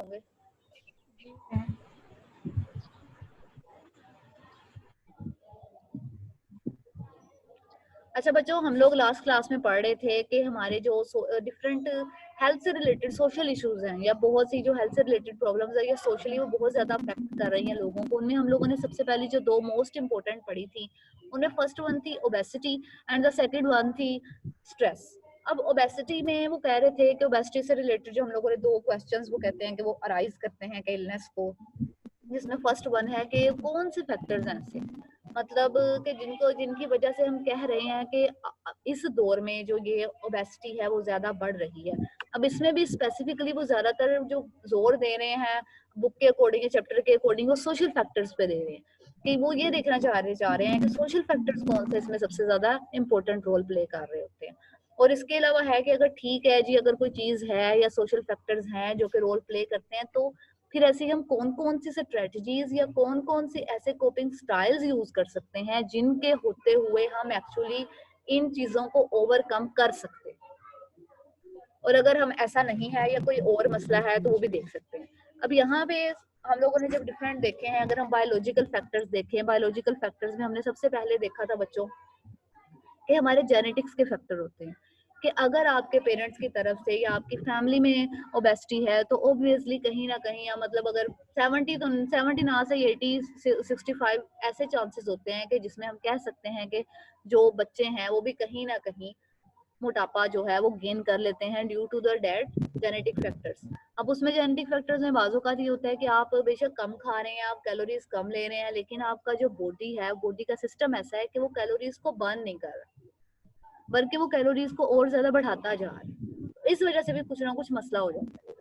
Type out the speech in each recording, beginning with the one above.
होंगे। अच्छा बच्चों, हम लोग लास्ट क्लास में पढ़ रहे थे कि हमारे जो डिफरेंट हेल्थ से रिलेटेड सोशल इश्यूज हैं या बहुत सी जो हेल्थ से रिलेटेड प्रॉब्लम्स है या सोशली वो बहुत ज्यादा अफेक्ट कर रही हैं लोगों को। उनमें हम लोगों ने सबसे पहले जो दो मोस्ट इंपॉर्टेंट पढ़ी थी, उनमें फर्स्ट वन थी obesity and the second one थी स्ट्रेस। अब ओबेसिटी में वो कह रहे थे कि ओबेसिटी से रिलेटेड जो हम लोगों ने दो क्वेश्चंस वो कहते हैं कि वो अराइज करते हैं कि इलनेस को, जिसमें फर्स्ट वन है कि कौन से फैक्टर्स हैं ऐसे, मतलब कि जिनकी वजह से हम कह रहे हैं कि इस दौर में जो ये ओबेसिटी है वो ज्यादा बढ़ रही है। अब इसमें भी स्पेसिफिकली वो ज्यादातर जो जोर दे रहे हैं बुक के अकॉर्डिंग, चैप्टर के अकॉर्डिंग, वो सोशल फैक्टर्स पे दे रहे हैं कि वो ये देखना चाह रहे हैं कि सोशल फैक्टर्स कौन से इसमें सबसे ज्यादा इंपॉर्टेंट रोल प्ले कर रहे होते हैं। और इसके अलावा है कि अगर ठीक है जी, अगर कोई चीज है या सोशल फैक्टर्स हैं जो कि रोल प्ले करते हैं, तो फिर ऐसे हम कौन कौन सी स्ट्रेटजीज या कौन कौन सी ऐसे कोपिंग स्टाइल्स यूज कर सकते हैं जिनके होते हुए हम एक्चुअली इन चीजों को ओवरकम कर सकते हैं। और अगर हम ऐसा नहीं है या कोई और मसला है तो वो भी देख सकते हैं। अब यहाँ पे हम लोगों ने जब डिफरेंट देखे हैं, अगर हम बायोलॉजिकल फैक्टर्स देखें, बायोलॉजिकल फैक्टर्स में हमने सबसे पहले देखा था बच्चों कि हमारे जेनेटिक्स के फैक्टर होते हैं कि अगर आपके पेरेंट्स की तरफ से या आपकी फैमिली में ओबेसिटी है तो ऑब्वियसली कहीं ना कहीं, या मतलब अगर 70 तो 70 ना से 80 65 ऐसे चांसेस होते हैं कि जिसमें हम कह सकते हैं कि जो बच्चे हैं वो भी कहीं ना कहीं मोटापा जो है वो गेन कर लेते हैं due to the date genetic factors. अब उसमें जेनेटिक फैक्टर्स में बाजू का ये होता है कि आप बेशक कम खा रहे हैं, आप कैलोरीज कम ले रहे हैं, लेकिन आपका जो बॉडी है, बॉडी का सिस्टम ऐसा है कि वो कैलोरीज को बर्न नहीं कर रहा, बल्कि वो कैलोरीज को और ज्यादा बढ़ाता जा रहा है। इस वजह से भी कुछ ना कुछ मसला हो जाता है।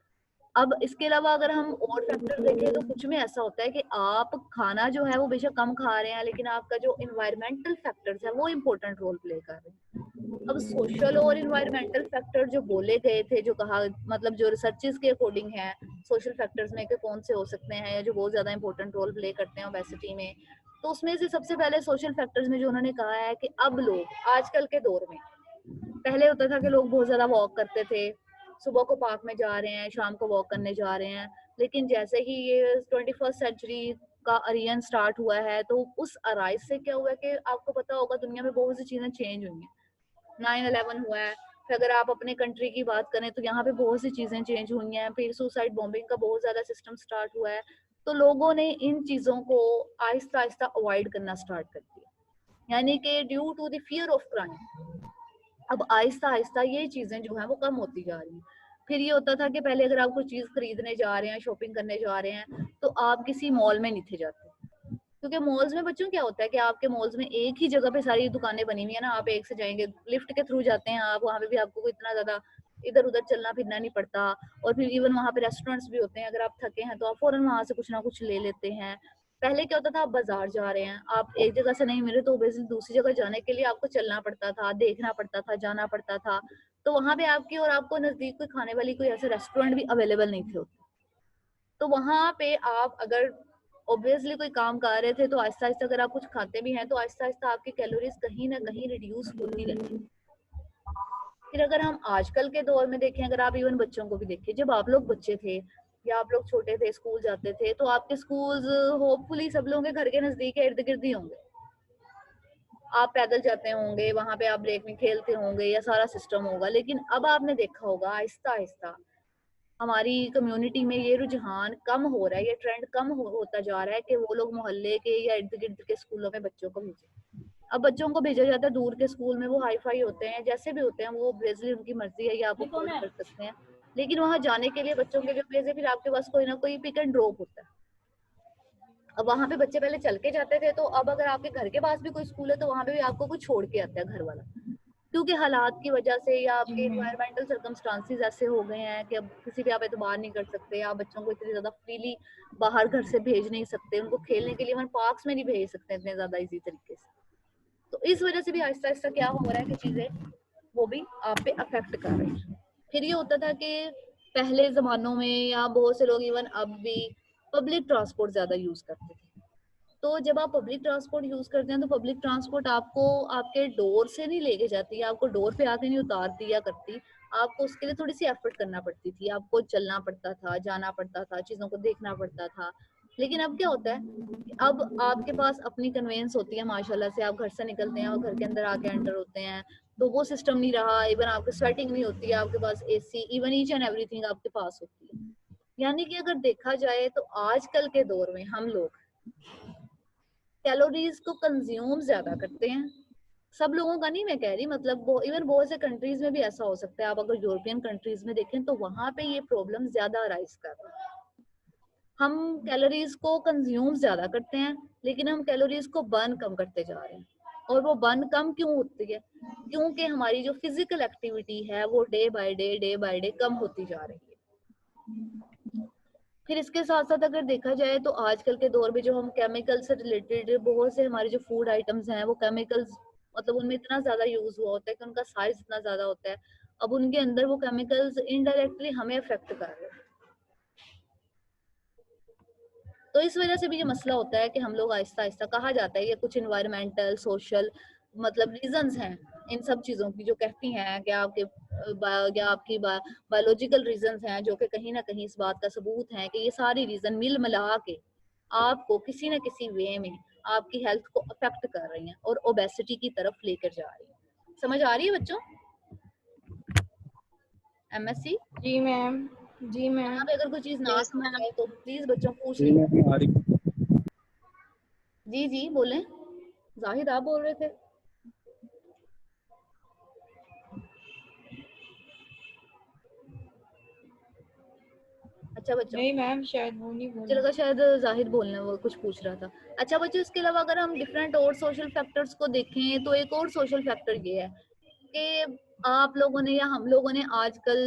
अब इसके अलावा अगर हम और फैक्टर देखें तो कुछ में ऐसा होता है कि आप खाना जो है वो बेशक कम खा रहे हैं, लेकिन आपका जो इन्वायरमेंटल फैक्टर्स है वो इंपॉर्टेंट रोल प्ले कर रहे हैं। अब सोशल और इन्वायरमेंटल फैक्टर जो बोले गए थे, जो कहा, मतलब जो रिसर्चेस के अकॉर्डिंग है सोशल फैक्टर्स में कि कौन से हो सकते हैं या जो बहुत ज्यादा इंपॉर्टेंट रोल प्ले करते हैं ओबेसिटी में, तो उसमें से सबसे पहले सोशल फैक्टर्स में जो उन्होंने कहा है कि अब लोग आजकल के दौर में, पहले होता था कि लोग बहुत ज्यादा वॉक करते थे, सुबह को पार्क में जा रहे हैं, शाम को वॉक करने जा रहे हैं, लेकिन जैसे ही ये 21st सेंचुरी का अरियन स्टार्ट हुआ है तो उस अराइज से क्या हुआ है कि आपको पता होगा दुनिया में बहुत सी चीजें चेंज हुई हैं। 9/11 हुआ है, फिर अगर आप अपने कंट्री की बात करें तो यहाँ पे बहुत सी चीजें चेंज हुई हैं, फिर सुसाइड बॉम्बिंग का बहुत ज्यादा सिस्टम स्टार्ट हुआ है। तो लोगों ने इन चीजों को आहिस्ता आहिस्ता अवॉइड करना स्टार्ट कर दिया, यानी कि due to the fear of crime अब आहिस्ता आहिस्ता ये चीजें जो है वो कम होती जा रही हैं। फिर ये होता था कि पहले अगर आप कोई चीज खरीदने जा रहे हैं, शॉपिंग करने जा रहे हैं, तो आप किसी मॉल में नहीं थे जाते, क्योंकि मॉल्स में बच्चों क्या होता है कि आपके मॉल्स में एक ही जगह पे सारी दुकानें बनी हुई है ना, आप एक से जाएंगे, लिफ्ट के थ्रू जाते हैं आप, वहां पे भी आपको इतना ज्यादा इधर उधर चलना फिरना नहीं पड़ता। और फिर इवन वहां पे रेस्टोरेंट्स भी होते हैं, अगर आप थके हैं तो आप फौरन वहां से कुछ ना कुछ ले लेते हैं। पहले क्या होता था, आप बाजार जा रहे हैं, आप एक जगह से नहीं मिले तो बेसिकली दूसरी जगह जाने के लिए आपको चलना पड़ता था, देखना पड़ता था, जाना पड़ता था। तो वहां पे आपकी और आपको नजदीक कोई खाने वाली कोई ऐसे रेस्टोरेंट भी अवेलेबल नहीं थे होते। तो वहां पे आप अगर ऑब्वियसली कोई काम कर रहे थे तो आहिस्ता आहिस्ता अगर आप कुछ खाते भी हैं तो आहिस्ता आहिस्ता आपकी कैलोरीज कहीं ना कहीं रिड्यूस होती रहती है। फिर अगर हम आजकल के दौर में देखें, अगर आप इवन बच्चों को भी देखें, जब आप लोग बच्चे थे या आप लोग छोटे थे, स्कूल जाते थे, तो आपके स्कूल्स होपफुली सब लोगों के घर के नजदीक इर्द गिर्द ही होंगे। आप पैदल जाते होंगे, वहां पे आप ब्रेक में खेलते होंगे या सारा सिस्टम होगा। लेकिन अब आपने देखा होगा आहिस्ता आहिस्ता हमारी कम्युनिटी में ये रुझान कम हो रहा है, ये ट्रेंड कम होता जा रहा है कि वो लोग मोहल्ले के या इर्द गिर्द के स्कूलों में बच्चों को भेजें। अब बच्चों को भेजा जाता है दूर के स्कूल में, वो हाई फाई होते हैं, जैसे भी होते हैं, वो ऑब्वियसली उनकी मर्जी है, ये आप अफोर्ड कर सकते हैं। लेकिन वहां जाने के लिए बच्चों के जो भेजे, फिर आपके पास कोई ना कोई पिक एंड ड्रॉप होता है। अब वहां पे बच्चे पहले चल के जाते थे, तो अब अगर आपके घर के पास भी कोई स्कूल है तो वहां पे भी आपको कुछ छोड़ के आता है घर वाला, क्योंकि हालात की वजह से या आपके इन्वायरमेंटल सर्कमस्टांसिस ऐसे हो गए हैं कि अब किसी भी आप एतबार नहीं कर सकते, आप बच्चों को इतनी ज्यादा फ्रीली बाहर घर से भेज नहीं सकते, उनको खेलने के लिए हम पार्क्स में नहीं भेज सकते इतने ज्यादा इजी तरीके से। तो इस वजह से भी आहिस्ता आहिस्ता क्या हो रहा है कि चीजें वो भी आप पे अफेक्ट कर रही है। फिर ये होता था कि पहले जमानों में या बहुत से लोग इवन अब भी पब्लिक ट्रांसपोर्ट ज्यादा यूज करते थे। तो जब आप पब्लिक ट्रांसपोर्ट यूज करते हैं तो पब्लिक ट्रांसपोर्ट आपको आपके डोर से नहीं लेके जाती, आपको डोर पे आके नहीं उतारती या करती, आपको उसके लिए थोड़ी सी एफर्ट करना पड़ती थी, आपको चलना पड़ता था, जाना पड़ता था, चीजों को देखना पड़ता था। लेकिन अब क्या होता है कि अब आपके पास अपनी कन्वेंस होती है माशाल्लाह से, आप घर से निकलते हैं और घर के अंदर आके एंटर होते हैं, तो वो सिस्टम नहीं रहा। इवन आपको स्वेटिंग नहीं होती है, आपके पास AC, even each and everything आपके पास होती है। यानी कि अगर देखा जाए तो आजकल के दौर में हम लोग कैलोरीज को कंज्यूम ज्यादा करते हैं। सब लोगों का नहीं मैं कह रही, मतलब इवन बहुत से कंट्रीज में भी ऐसा हो सकता है। आप अगर यूरोपियन कंट्रीज में देखें तो वहां पे ये प्रॉब्लम ज्यादा राइज कर रहा है। हम कैलोरीज को कंज्यूम ज्यादा करते हैं, लेकिन हम कैलोरीज को बर्न कम करते जा रहे हैं। और वो बर्न कम क्यों होती है? क्योंकि हमारी जो फिजिकल एक्टिविटी है वो डे बाय डे कम होती जा रही है। फिर इसके साथ साथ अगर देखा जाए तो आजकल के दौर में जो हम केमिकल से रिलेटेड बहुत से हमारे जो फूड आइटम्स हैं वो केमिकल्स, मतलब उनमें इतना ज्यादा यूज हुआ होता है कि उनका साइज इतना ज्यादा होता है। अब उनके अंदर वो केमिकल्स इनडायरेक्टली हमें अफेक्ट कर रहे हैं। तो इस वजह से भी ये मसला होता है कि हम लोग आहिस्ता आहिस्ता, कहा जाता है ये कुछ इन्वायरमेंटल सोशल मतलब रीजंस हैं इन सब चीजों की, जो कहती हैं कि आपके या आपकी बायोलॉजिकल रीजंस हैं, जो कि कहीं ना कहीं इस बात का सबूत है कि ये सारी रीजन मिल मिला के आपको किसी न किसी वे में आपकी हेल्थ को अफेक्ट कर रही हैं और ओबेसिटी की तरफ लेकर जा रही हैं। समझ आ रही है बच्चों? एमएससी जी मैम। जी मैम। यहाँ पे अगर कोई चीज ना यस समझ मैम। आए तो प्लीज बच्चों पूछ जी लीजिए। मैम आ रही। जी जी बोलें, जाहिद आप बोल रहे थे। अच्छा बच्चों, नहीं मैम, शायद वो नहीं मुझे बोला। लगा शायद जाहिद बोलने वो कुछ पूछ रहा था। अच्छा बच्चों, इसके अलावा अगर हम डिफरेंट और सोशल फैक्टर्स को देखें तो एक और सोशल फैक्टर ये है कि आप लोगों ने या हम लोगों ने आजकल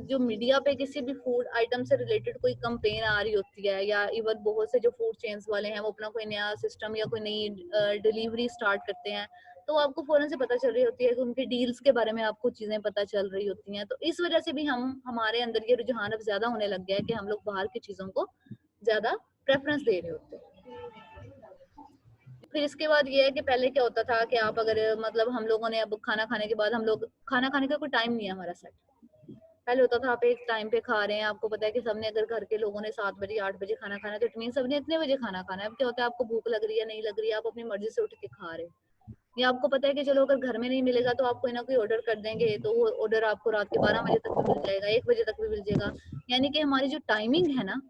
जो मीडिया पे किसी भी फूड आइटम से रिलेटेड कोई कंपेन आ रही होती है, या इवन बहुत से जो फूड चेन्स वाले हैं वो अपना कोई नया सिस्टम या कोई नई डिलीवरी स्टार्ट करते हैं, तो आपको फौरन से पता चल रही होती है कि उनके डील्स के बारे में आपको चीजें पता चल रही होती हैं। तो इस वजह से भी हमारे अंदर ये रुझान अब ज्यादा होने लग गया है कि हम लोग बाहर की चीजों को ज्यादा प्रेफरेंस दे रहे होते हैं। फिर इसके बाद ये है कि पहले क्या होता था कि आप अगर मतलब हम लोगों ने अब खाना खाने के बाद, हम लोग खाना खाने का कोई टाइम नहीं है हमारा सेट। पहले होता था आप एक टाइम पे खा रहे हैं, आपको पता है कि सबने अगर घर के लोगों ने 7 बजे 8 बजे खाना खाना है तो इट मीन सबने इतने बजे खाना खाना है। अब क्या होता है, आपको भूख लग रही है नहीं लग रही है, आप अपनी मर्जी से उठ के खा रहे हैं। या आपको पता है कि चलो अगर घर में नहीं मिलेगा तो आप कोई ना कोई ऑर्डर कर देंगे, तो वो ऑर्डर आपको रात के 12 बजे तक भी मिल जाएगा, 1 बजे तक भी मिल जाएगा। यानी कि हमारी जो टाइमिंग है ना,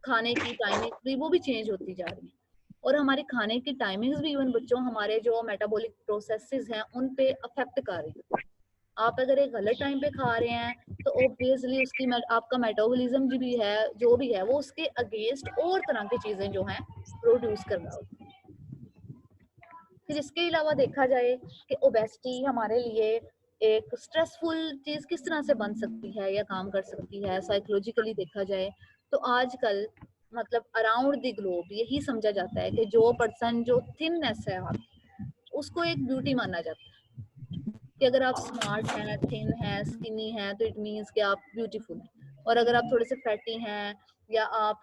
खाने की टाइमिंग भी वो भी चेंज होती जा रही है। और हमारे खाने की टाइमिंग्स भी इवन बच्चों हमारे जो मेटाबॉलिक प्रोसेसेस हैं उन पे अफेक्ट कर रही है। आप अगर एक गलत टाइम पे खा रहे हैं तो ऑब्वियसली उसकी आपका मेटाबॉलिज्म जो भी है वो उसके अगेंस्ट और तरह की चीजें जो हैं प्रोड्यूस कर रहा होता है। फिर इसके अलावा देखा जाए कि ओबेसिटी हमारे लिए एक स्ट्रेसफुल चीज किस तरह से बन सकती है या काम कर सकती है साइकोलॉजिकली देखा जाए, तो आजकल मतलब अराउंड द ग्लोब यही समझा जाता है कि जो पर्सन जो थिननेस है आपकी, उसको एक ब्यूटी माना जाता है। कि अगर आप स्मार्ट हैं, थिन हैं, स्किनी हैं तो इट मीन्स कि आप ब्यूटीफुल हैं। और अगर आप थोड़े से फैटी हैं या आप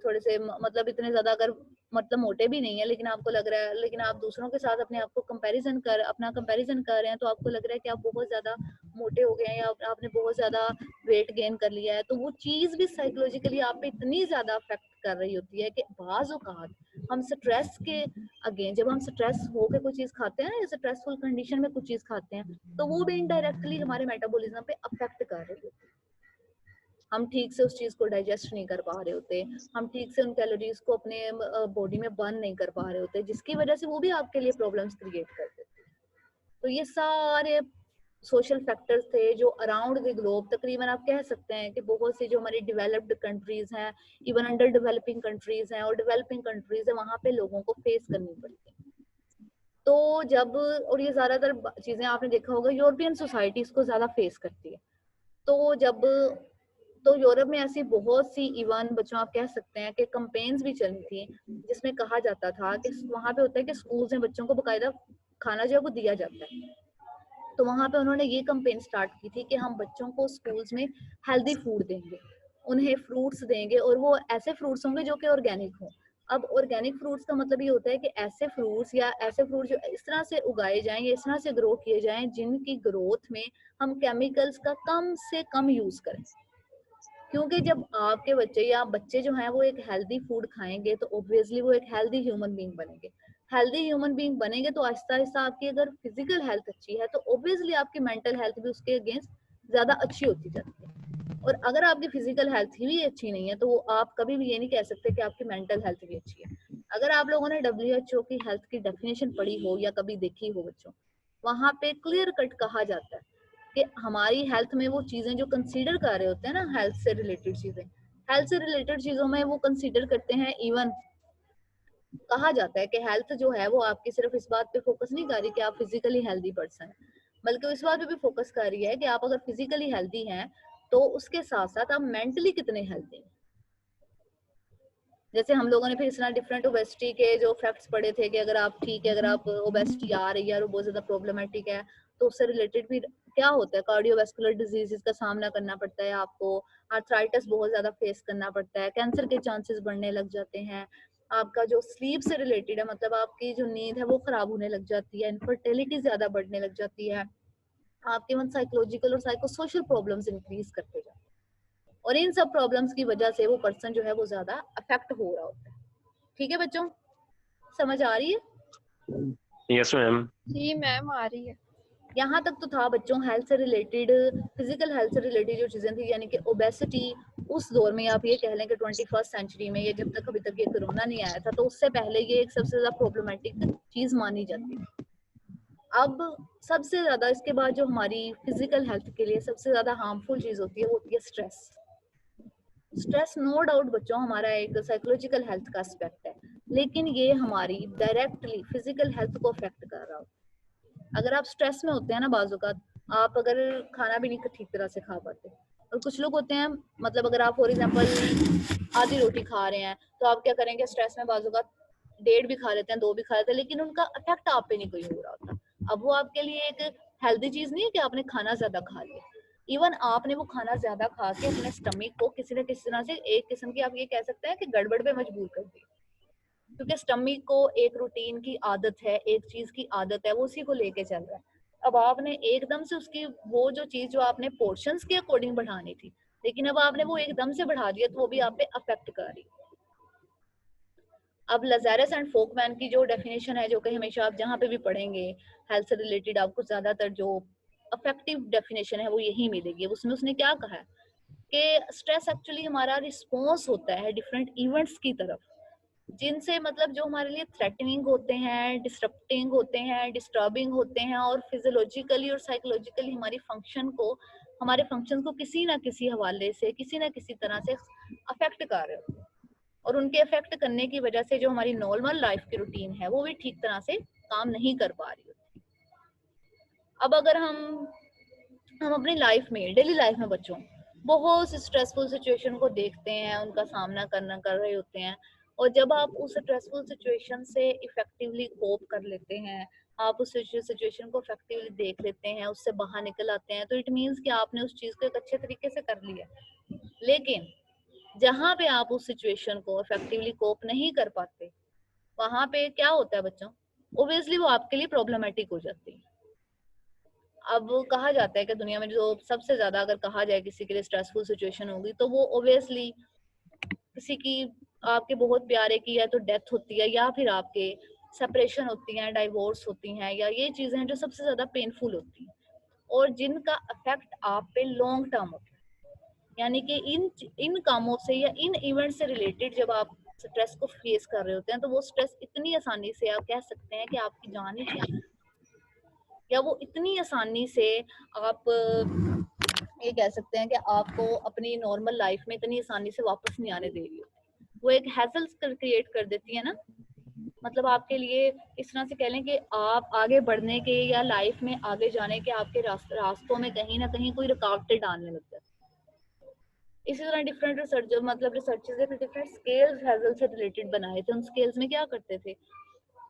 थोड़े से मतलब इतने ज्यादा अगर मतलब मोटे भी नहीं है लेकिन आपको लग रहा है, लेकिन आप दूसरों के साथ अपने आप को अपना कंपैरिजन कर रहे हैं, तो आपको लग रहा है कि आप बहुत ज्यादा मोटे हो गए हैं या आपने बहुत ज्यादा वेट गेन कर लिया है, तो वो चीज भी साइकोलॉजिकली आप पे इतनी ज्यादा अफेक्ट कर रही होती है कि बाज़ औक़ात हम स्ट्रेस के अगेन, जब हम स्ट्रेस होकर कोई चीज खाते हैं या स्ट्रेसफुल कंडीशन में कुछ चीज खाते हैं, तो वो भी इनडायरेक्टली हमारे मेटाबॉलिज्म पे अफेक्ट कर रही होती है। हम ठीक से उस चीज को डाइजेस्ट नहीं कर पा रहे होते, हम ठीक से उन कैलोरीज को अपने बॉडी में बर्न नहीं कर पा रहे होते, जिसकी वजह से वो भी आपके लिए प्रॉब्लम्स क्रिएट कर देते हैं। तो ये सारे सोशल फैक्टर्स थे जो अराउंड द ग्लोब तकरीबन आप कह सकते हैं कि बहुत सी जो हमारी डेवलप्ड कंट्रीज हैं, इवन अंडर डेवलपिंग कंट्रीज हैं और डेवलपिंग कंट्रीज है, वहां पे लोगों को फेस करनी पड़ती है। तो जब, और ये ज्यादातर चीजें आपने देखा होगा यूरोपियन सोसाइटी इसको ज्यादा फेस करती है। तो जब, तो यूरोप में ऐसी बहुत सी इवन बच्चों आप कह सकते हैं कि कंपेन्स भी चली थी जिसमें कहा जाता था कि वहां पे होता है कि स्कूल्स में बच्चों को बकायदा खाना जो है वो दिया जाता है। तो वहां पे उन्होंने ये कंपेन स्टार्ट की थी कि हम बच्चों को स्कूल्स में हेल्दी फूड देंगे, उन्हें फ्रूट्स देंगे और वो ऐसे फ्रूट्स होंगे जो कि ऑर्गेनिक हों, अब ऑर्गेनिक फ्रूट्स का मतलब ये होता है कि ऐसे फ्रूट्स या ऐसे फ्रूट जो इस तरह से उगाए जाएं या इस तरह से ग्रो किए जाएं जिनकी ग्रोथ में हम केमिकल्स का कम से कम यूज करें। क्योंकि जब आपके बच्चे या बच्चे जो हैं वो एक हेल्दी फूड खाएंगे तो ऑब्वियसली वो एक हेल्दी ह्यूमन बीइंग बनेंगे। हेल्दी ह्यूमन बीइंग बनेंगे तो आहिस्ता आहिस्ता आपकी अगर फिजिकल हेल्थ अच्छी है तो ऑब्वियसली आपकी मेंटल हेल्थ भी उसके अगेंस्ट ज्यादा अच्छी होती जाती है। और अगर आपकी फिजिकल हेल्थ ही भी अच्छी नहीं है तो वो आप कभी भी ये नहीं कह सकते कि आपकी मेंटल हेल्थ भी अच्छी है। अगर आप लोगों ने WHO की हेल्थ की डेफिनेशन पढ़ी हो या कभी देखी हो बच्चों, वहां पे क्लियर कट कहा जाता है कि हमारी हेल्थ में वो चीजें जो कंसीडर कर रहे होते हैं ना, हेल्थ से रिलेटेड चीजें, हेल्थ से रिलेटेड चीजों में वो कंसीडर करते हैं। इवन कहा जाता है कि हेल्थ जो है वो आपकी सिर्फ इस बात पे फोकस नहीं कर रही कि आप फिजिकली हेल्दी पर्सन है, बल्कि इस बात पे भी फोकस कर रही है कि आप अगर फिजिकली हेल्दी हैं तो उसके साथ साथ आप मेंटली कितने हेल्दी हैं। जैसे हम लोगों ने फिर इस तरह डिफरेंट ओबेसिटी के जो फैक्ट्स पढ़े थे कि अगर आप ठीक है, अगर आप ओबेसिटी आ रही है और वो बहुत ज्यादा प्रॉब्लमेटिक है तो उससे रिलेटेड भी क्या होता है, कार्डियोवैस्कुलर डिजीजेस का सामना करना पड़ता है आपको, आर्थराइटिस बहुत ज्यादा फेस करना पड़ता है, कैंसर के चांसेस बढ़ने लग जाते हैं, आपका जो स्लीप से रिलेटेड है मतलब आपकी जो नींद है वो खराब होने लग जाती है, इनफर्टिलिटी ज्यादा बढ़ने लग जाती है, आपके मन साइकोलॉजिकल और साइको सोशल प्रॉब्लम्स इंक्रीज करते जाते हैं। और इन सब प्रॉब्लम्स की वजह से वो पर्सन जो है वो ज्यादा अफेक्ट हो रहा होता है। ठीक है बच्चों, समझ आ रही है? Yes ma'am. जी मैम आ रही है। यहाँ तक तो था बच्चों हेल्थ से रिलेटेड, फिजिकल हेल्थ से रिलेटेड जो चीजें थी, यानी कि ओबेसिटी उस दौर में आप ये कह लें कि 21st सेंचुरी में, ये जब तक अभी तक ये कोरोना नहीं आया था तो उससे पहले ये एक सबसे ज्यादा प्रॉब्लमेटिक चीज मानी जाती थी। अब सबसे ज्यादा इसके बाद जो हमारी फिजिकल हेल्थ के लिए सबसे ज्यादा हार्मफुल चीज होती है वो होती है स्ट्रेस। स्ट्रेस नो डाउट बच्चों हमारा एक साइकोलॉजिकल हेल्थ का एस्पेक्ट है, लेकिन ये हमारी डायरेक्टली फिजिकल हेल्थ को अफेक्ट कर रहा होता है। अगर आप स्ट्रेस में होते हैं ना, बाजू का आप अगर खाना भी नहीं ठीक तरह से खा पाते, और कुछ लोग होते हैं मतलब अगर आप फॉर एग्जांपल आधी रोटी खा रहे हैं तो आप क्या करेंगे, स्ट्रेस में बाजू का डेढ़ भी खा लेते हैं, दो भी खा लेते हैं, लेकिन उनका इफेक्ट आप पे नहीं कोई हो रहा होता। अब वो आपके लिए एक हेल्दी चीज नहीं है कि आपने खाना ज्यादा खा लिया। इवन आपने वो खाना ज्यादा खा के अपने स्टमक को किसी न किसी तरह से एक किस्म की आप ये कह सकते हैं कि गड़बड़ पे मजबूर कर दी, क्योंकि स्टमक को एक रूटीन की आदत है, एक चीज की आदत है, वो उसी को लेके चल रहा है। अब आपने एकदम से उसकी वो जो चीज जो आपने पोर्शंस के अकॉर्डिंग बढ़ानी थी, लेकिन अब आपने वो एकदम से बढ़ा दिया तो वो भी आप पे अफेक्ट कर रही है। अब लजारस एंड फोकमैन की जो डेफिनेशन है, जो कि हमेशा आप जहाँ पे भी पढ़ेंगे हेल्थ से रिलेटेड, आपको ज्यादातर जो अफेक्टिव डेफिनेशन है वो यही मिलेगी। उसमें उसने क्या कहा है कि स्ट्रेस एक्चुअली हमारा रिस्पॉन्स होता है डिफरेंट इवेंट्स की तरफ, जिनसे मतलब जो हमारे लिए थ्रेटनिंग होते हैं, डिस्टर्बिंग होते हैं, डिस्टर्बिंग होते हैं, और फिजियोलॉजिकली और साइकोलॉजिकली हमारी फंक्शन को, हमारे फंक्शन को किसी ना किसी हवाले से किसी ना किसी तरह से अफेक्ट कर रहे होते हैं। और उनके अफेक्ट करने की वजह से जो हमारी नॉर्मल लाइफ की रूटीन है वो भी ठीक तरह से काम नहीं कर पा रही होती। अब अगर हम अपनी लाइफ में, डेली लाइफ में बच्चों बहुत सी स्ट्रेसफुल सिचुएशन को देखते हैं, उनका सामना कर रहे होते हैं, और जब आप उस स्ट्रेसफुल सिचुएशन से इफेक्टिवली कोप कर लेते हैं, आप उस सिचुएशन को इफेक्टिवली देख लेते हैं, उससे बाहर निकल आते हैं, तो इट मीन्स कि आपने उस चीज को एक अच्छे तरीके से कर लिया। लेकिन जहां पे आप उस सिचुएशन को इफेक्टिवली कोप नहीं कर पाते, वहां पे क्या होता है बच्चों, ओब्वियसली वो आपके लिए प्रॉब्लमेटिक हो जाती है। अब कहा जाता है कि दुनिया में जो सबसे ज्यादा अगर कहा जाए किसी के लिए स्ट्रेसफुल सिचुएशन होगी तो वो ओब्वियसली किसी की, आपके बहुत प्यारे की, या तो डेथ होती है, या फिर आपके सेपरेशन होती है, डाइवोर्स होती हैं, या ये चीजें हैं जो सबसे ज्यादा पेनफुल होती हैं और जिनका इफेक्ट आप पे लॉन्ग टर्म होता है। यानी कि इन इन कामों से या इन इवेंट से रिलेटेड जब आप स्ट्रेस को फेस कर रहे होते हैं तो वो स्ट्रेस इतनी आसानी से आप कह सकते हैं कि आपकी जान ही छीन, या वो इतनी आसानी से आप ये कह सकते हैं कि आपको अपनी नॉर्मल लाइफ में इतनी आसानी से वापस नहीं आने दे रही होती। वो एक हैसल क्रिएट कर देती है ना, मतलब आपके लिए इस तरह से कह लें कि आप आगे बढ़ने के या लाइफ में आगे जाने के आपके रास्तों में कहीं ना कहीं कोई रुकावटें डालने लग जाती है। इसी तरह डिफरेंट रिसर्च मतलब रिसर्चेस ने डिफरेंट स्केल्स हैजल से रिलेटेड बनाए थे। उन स्केल्स में क्या करते थे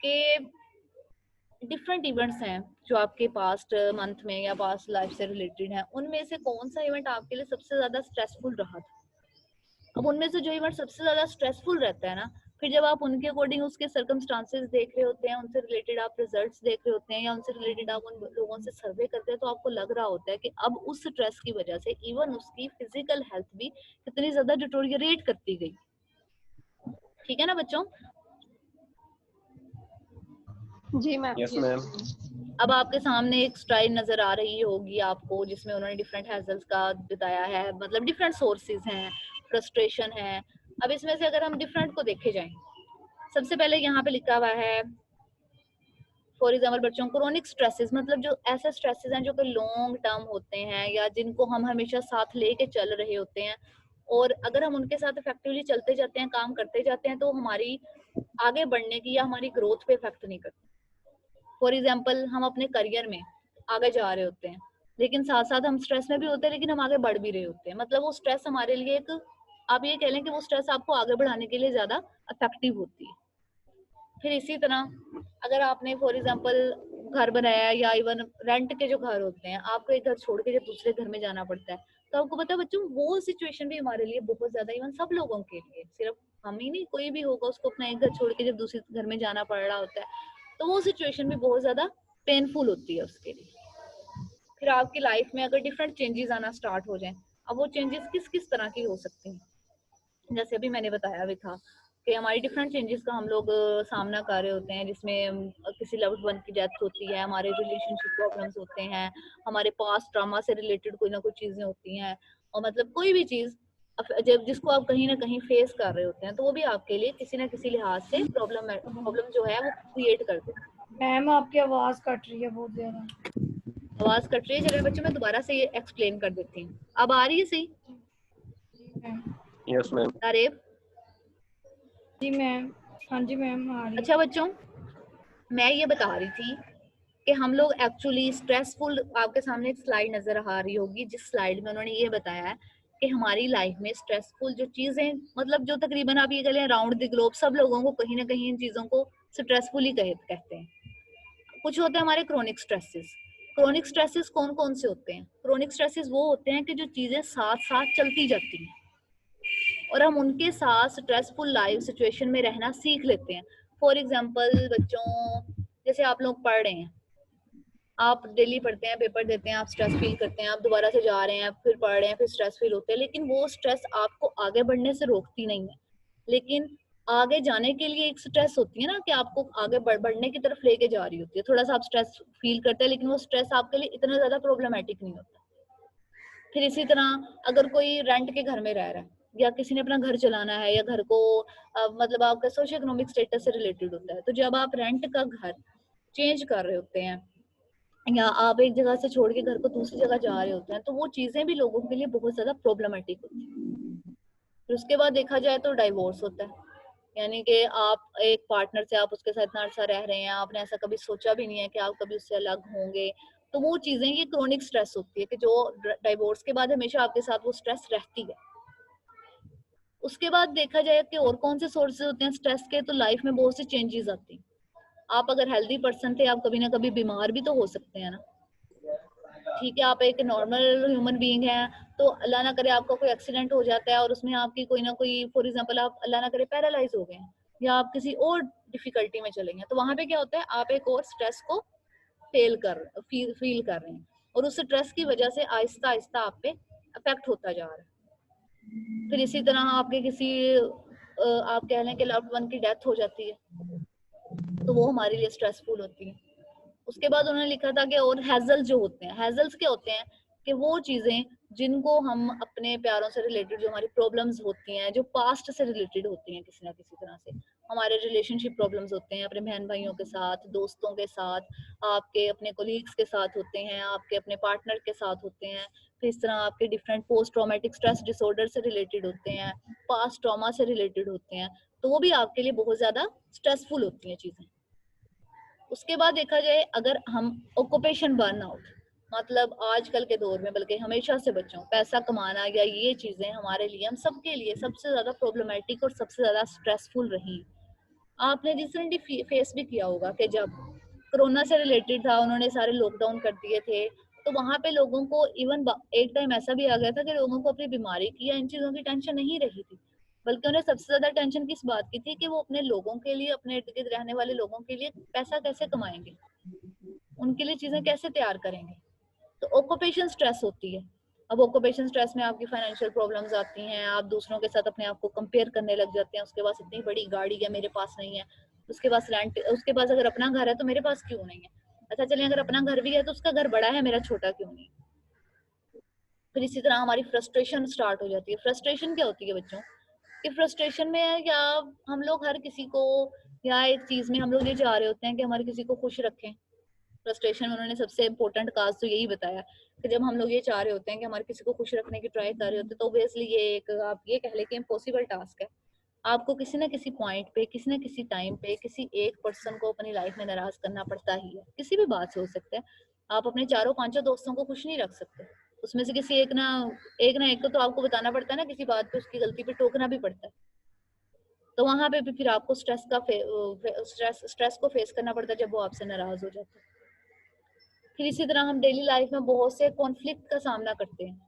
कि डिफरेंट इवेंट्स हैं जो आपके पास्ट मंथ में या पास्ट लाइफ से रिलेटेड हैं, उनमें से कौन सा इवेंट आपके लिए सबसे ज्यादा स्ट्रेसफुल रहा था। अब उनमें से जो इवेंट सबसे ज्यादा स्ट्रेसफुल रहता है ना, फिर जब आप उनके अकॉर्डिंग उसके सर्कमस्टांसेस देख रहे होते हैं, उनसे रिलेटेड आप रिजल्ट्स देख रहे होते हैं या उनसे रिलेटेड आप उन लोगों से सर्वे करते हैं, तो आपको लग रहा होता है कि अब उस स्ट्रेस की वजह से इवन उसकी फिजिकल हेल्थ भी कितनी ज्यादा डिटोरियरेट करती गई। ठीक है ना बच्चों? जी मैम। Yes ma'am. अब आपके सामने एक स्लाइड नजर आ रही होगी आपको, जिसमें उन्होंने डिफरेंट हैजल्स का बताया है, मतलब डिफरेंट सोर्सेज हैं, फ्रस्ट्रेशन है। अब इसमें से अगर हम डिफरेंट को देखे जाएं, सबसे पहले यहाँ पे लिखा हुआ है फॉर एग्जाम्पल बच्चों, क्रोनिक स्ट्रेसेस, मतलब जो ऐसे स्ट्रेसेस हैं जो कि लॉन्ग टर्म होते हैं या जिनको हम हमेशा साथ लेके चल रहे होते हैं, और अगर हम उनके साथ इफेक्टिवली चलते जाते हैं, काम करते जाते हैं, तो हमारी आगे बढ़ने की या हमारी ग्रोथ पे इफेक्ट नहीं करते। फॉर एग्जाम्पल हम अपने करियर में आगे जा रहे होते हैं, लेकिन साथ साथ हम स्ट्रेस में भी होते हैं, लेकिन हम आगे बढ़ भी रहे होते हैं। मतलब वो स्ट्रेस हमारे लिए एक, आप ये कह लें कि वो स्ट्रेस आपको आगे बढ़ाने के लिए ज्यादा इफेक्टिव होती है। फिर इसी तरह अगर आपने फॉर एग्जाम्पल घर बनाया या इवन रेंट के जो घर होते हैं, आपको एक घर छोड़ के जब दूसरे घर में जाना पड़ता है, तो आपको पता है बच्चों, वो सिचुएशन भी हमारे लिए बहुत ज्यादा, इवन सब लोगों के लिए, सिर्फ हम ही नहीं, कोई भी होगा उसको अपना एक घर छोड़ के जब दूसरे घर में जाना पड़ रहा होता है, तो वो सिचुएशन भी बहुत ज्यादा पेनफुल होती है उसके लिए। फिर आपकी लाइफ में अगर डिफरेंट चेंजेस आना स्टार्ट हो जाएं, अब वो चेंजेस किस किस तरह की हो सकती हैं, जैसे अभी मैंने बताया भी था कि हमारी डिफरेंट चेंजेस का हम लोग सामना कर रहे होते हैं, जिसमें किसी लव्ड वन की डेथ होती है, हमारे रिलेशनशिप प्रॉब्लम्स होते हैं, हमारे पास्ट ट्रॉमा से रिलेटेड कोई ना कोई चीजें होती हैं, और मतलब कोई भी चीज जब जिसको आप कहीं ना कहीं फेस कर रहे होते हैं, तो वो भी आपके लिए किसी ना किसी लिहाज से प्रॉब्लम जो है वो क्रिएट कर देती है। मैम आपकी आवाज कट रही है बहुत ज्यादा। आवाज कट रही है? चलिए बच्चों मैं दोबारा से ये एक्सप्लेन कर देती हूँ, अब आ रही है सही? Yes ma'am. तारीफ? जी मैम। हाँ जी मैम आ रही। अच्छा बच्चों, मैं ये बता रही थी कि हम लोग एक्चुअली स्ट्रेसफुल, आपके सामने एक स्लाइड नजर आ रही होगी, जिस स्लाइड में उन्होंने ये बताया है कि हमारी लाइफ में स्ट्रेसफुल जो चीजें, मतलब जो तकरीबन आप ये कह लें अराउंड द ग्लोब सब लोगों को कहीं ना कहीं इन चीजों को स्ट्रेसफुल ही कहते हैं। कुछ होते हैं हमारे क्रोनिक स्ट्रेसेस। क्रोनिक स्ट्रेसेस कौन कौन से होते हैं? क्रोनिक स्ट्रेसेस वो होते हैं कि जो चीजें साथ साथ चलती जाती हैं और हम उनके साथ स्ट्रेसफुल लाइफ सिचुएशन में रहना सीख लेते हैं। फॉर एग्जाम्पल बच्चों, जैसे आप लोग पढ़ रहे हैं, आप डेली पढ़ते हैं, पेपर देते हैं, आप स्ट्रेस फील करते हैं, आप दोबारा से जा रहे हैं, फिर पढ़ रहे हैं, फिर स्ट्रेस फील होते हैं, लेकिन वो स्ट्रेस आपको आगे बढ़ने से रोकती नहीं है। लेकिन आगे जाने के लिए एक स्ट्रेस होती है ना, कि आपको आगे बढ़ने की तरफ लेके जा रही होती है, थोड़ा सा आप स्ट्रेस फील करते हैं, लेकिन वो स्ट्रेस आपके लिए इतना ज्यादा प्रॉब्लमेटिक नहीं होता। फिर इसी तरह अगर कोई रेंट के घर में रह रहा है या किसी ने अपना घर चलाना है या घर को मतलब आपका सोशियो इकोनॉमिक स्टेटस से रिलेटेड होता है, तो जब आप रेंट का घर चेंज कर रहे होते हैं या आप एक जगह से छोड़ के घर को दूसरी जगह जा रहे होते हैं, तो वो चीजें भी लोगों के लिए बहुत ज्यादा प्रॉब्लमेटिक होती है। फिर उसके बाद देखा जाए तो डाइवोर्स होता है, यानी कि आप एक पार्टनर से आप उसके साथ इतना अर्सा रह रहे हैं, आपने ऐसा कभी सोचा भी नहीं है कि आप कभी उससे अलग होंगे, तो वो चीजें ये क्रोनिक स्ट्रेस होती है कि जो डाइवोर्स के बाद हमेशा आपके साथ वो स्ट्रेस रहती है। उसके बाद देखा जाए कि और कौन से सोर्सेज होते हैं स्ट्रेस के, तो लाइफ में बहुत सी चेंजेस आती हैं। आप अगर हेल्दी पर्सन थे, आप कभी ना कभी बीमार भी तो हो सकते हैं ना। ठीक है, आप एक नॉर्मल ह्यूमन बीइंग हैं, तो अल्लाह ना करे आपका कोई एक्सीडेंट हो जाता है और उसमें आपकी कोई ना कोई, फॉर एग्जांपल आप अल्लाह ना करे पैरालाइज हो गए हैं या आप किसी और डिफिकल्टी में चले गए, तो वहां पे क्या होता है, आप एक और स्ट्रेस को फील कर रहे हैं और उस स्ट्रेस की वजह से आहिस्ता आहिस्ता आप पे अफेक्ट होता जा रहा है। फिर इसी तरह आपके किसी आप कह लें कि लव्ड वन की डेथ हो जाती है, तो वो हमारे लिए स्ट्रेसफुल होती है। उसके बाद उन्होंने लिखा था कि और हैजल जो होते हैं, हैजल्स क्या होते हैं कि वो चीजें जिनको हम अपने प्यारों से रिलेटेड, जो हमारी प्रॉब्लम्स होती हैं, जो पास्ट से रिलेटेड होती हैं किसी ना किसी तरह से, हमारे रिलेशनशिप प्रॉब्लम्स होते हैं अपने बहन भाइयों के साथ, दोस्तों के साथ, आपके अपने कोलीग्स के साथ होते हैं, आपके अपने पार्टनर के साथ होते हैं। फिर इस तरह आपके different post traumatic stress disorder से रिलेटेड होते हैं, पास्ट ट्रॉमा से रिलेटेड होते हैं, तो वो भी आपके लिए बहुत ज्यादा स्ट्रेसफुल होती हैं चीजें। उसके बाद देखा जाए अगर हम ऑक्यूपेशन बर्नआउट, मतलब आजकल के दौर में, बल्कि हमेशा से बच्चों, पैसा कमाना या ये चीजें हमारे लिए, हम सबके लिए सबसे ज्यादा प्रॉब्लमेटिक और सबसे ज्यादा स्ट्रेसफुल रही। आपने रिसेंटली फेस भी किया होगा कि जब कोरोना से रिलेटेड था, उन्होंने सारे लॉकडाउन कर दिए थे, तो वहां पे लोगों को इवन एक टाइम ऐसा भी आ गया था कि लोगों को अपनी बीमारी की या इन चीजों की टेंशन नहीं रही थी, बल्कि उन्हें सबसे ज्यादा टेंशन किस बात की थी कि वो अपने लोगों के लिए, अपने इर्द गिर्द रहने वाले लोगों के लिए पैसा कैसे कमाएंगे, उनके लिए चीजें कैसे तैयार करेंगे। तो ऑक्यूपेशन स्ट्रेस होती है। अब ऑक्यूपेशन स्ट्रेस में आपकी फाइनेंशियल प्रॉब्लम्स आती हैं, आप दूसरों के साथ अपने आप को कंपेयर करने लग जाते हैं, उसके पास इतनी बड़ी गाड़ी है मेरे पास नहीं है, उसके पास रेंट, उसके पास अगर अपना घर है तो मेरे पास क्यों नहीं है, अच्छा चलिए अगर अपना घर भी है तो उसका घर बड़ा है, मेरा छोटा क्यों नहीं। फिर इसी तरह हमारी फ्रस्ट्रेशन स्टार्ट हो जाती है। फ्रस्ट्रेशन क्या होती है बच्चों, कि फ्रस्ट्रेशन में या हम लोग हर किसी को या एक चीज में हम लोग ये चाह रहे होते हैं कि हमारे किसी को खुश रखें। फ्रस्ट्रेशन में उन्होंने सबसे इम्पोर्टेंट काज तो यही बताया कि जब हम लोग ये चाह रहे होते हैं कि हमारे किसी को खुश रखने की ट्राई कर रहे होते हैं, तो ऑब्वियसली ये एक आप ये कह लें कि इम्पॉसिबल टास्क है। आपको किसी ना किसी पॉइंट पे, किसी ना किसी टाइम पे किसी एक पर्सन को अपनी लाइफ में नाराज करना पड़ता ही है। किसी भी बात से हो सकता है। आप अपने चारों पांचों दोस्तों को खुश नहीं रख सकते, उसमें से किसी एक को तो आपको बताना पड़ता है ना, किसी बात पे उसकी गलती पे टोकना भी पड़ता है। तो वहां पे भी फिर आपको स्ट्रेस को फेस करना पड़ता है जब वो आपसे नाराज हो जाता है। फिर इसी तरह हम डेली लाइफ में बहुत से कॉन्फ्लिक्ट का सामना करते हैं।